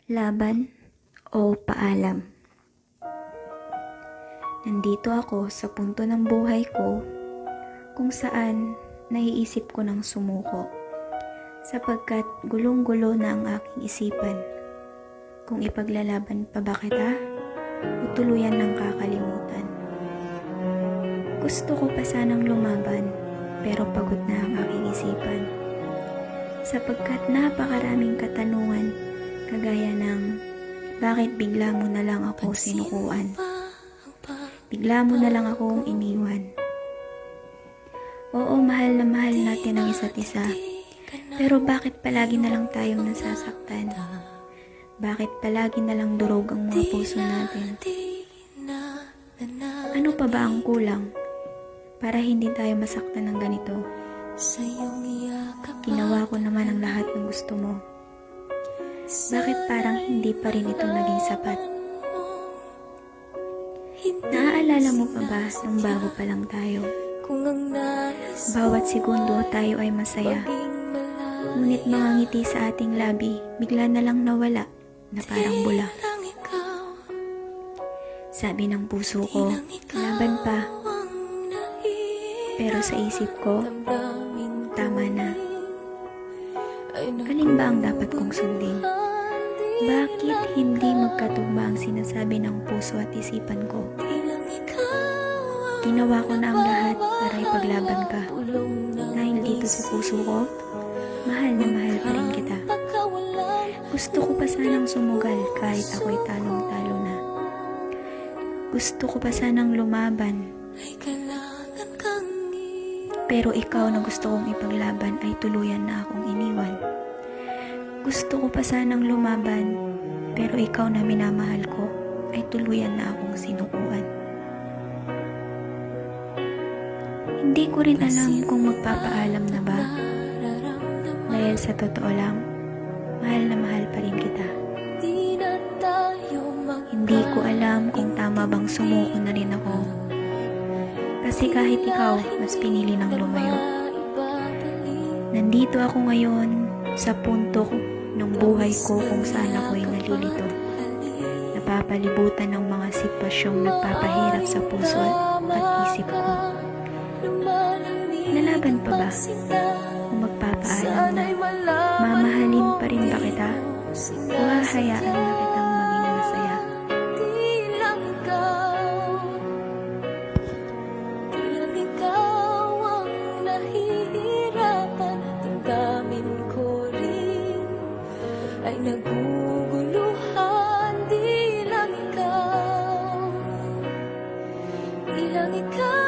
Laban o paalam? Nandito ako sa punto ng buhay ko kung saan naiisip ko ng sumuko sapagkat gulong-gulo na ang aking isipan. Kung ipaglalaban pa ba kita o tuluyan ng kakalimutan? Gusto ko pa sanang lumaban pero pagod na ang aking isipan sapagkat napakaraming katanungan kagaya ng bakit bigla mo na lang ako sinukuan? Bigla mo na lang akong iniwan. Oo, mahal na mahal natin ang isa't isa. Pero bakit palagi na lang tayong nasasaktan? Bakit palagi na lang durog ang mga puso natin? Ano pa ba ang kulang para hindi tayo masaktan ng ganito? Ginawa ko naman ang lahat ng gusto mo. Bakit parang hindi pa rin ito naging sapat? Naaalala mo pa ba nung bago pa lang tayo? Bawat segundo tayo ay masaya. Ngunit mga ngiti sa ating labi bigla na lang nawala na parang bula. Sabi ng puso ko, laban pa. Pero sa isip ko, tama na. Alin ba ang dapat kong sundin? Bakit hindi magkatugma ang sinasabi ng puso at isipan ko? Ginawa ko na ang lahat para ipaglaban ka. Dahil dito sa puso ko, mahal na mahal pa rin kita. Gusto ko pa sanang sumugal kahit ako'y talong-talo na. Gusto ko pa sanang lumaban. Pero ikaw na gusto kong ipaglaban ay tuluyan na akong iniwan. Gusto ko pa sanang lumaban, pero ikaw na minamahal ko ay tuluyan na akong sinukuan. Hindi ko rin alam kung magpapaalam na ba. Dahil sa totoo lang, mahal na mahal pa rin kita. Hindi ko alam kung tama bang sumuko na rin ako. Kasi kahit ikaw, mas pinili ng lumayo. Nandito ako ngayon sa punto ng buhay ko kung saan ako'y nalilito. Napapalibutan ng mga sitwasyong nagpapahirap sa puso at isip ko. Lalaban pa ba? Kung magpapaalam na, mamahalin pa rin ba kita? O hahayaan na kitang maging masaya? Ikaw ang nahihirapan, damdamin ko rin ay naguguluhan. Di lang ikaw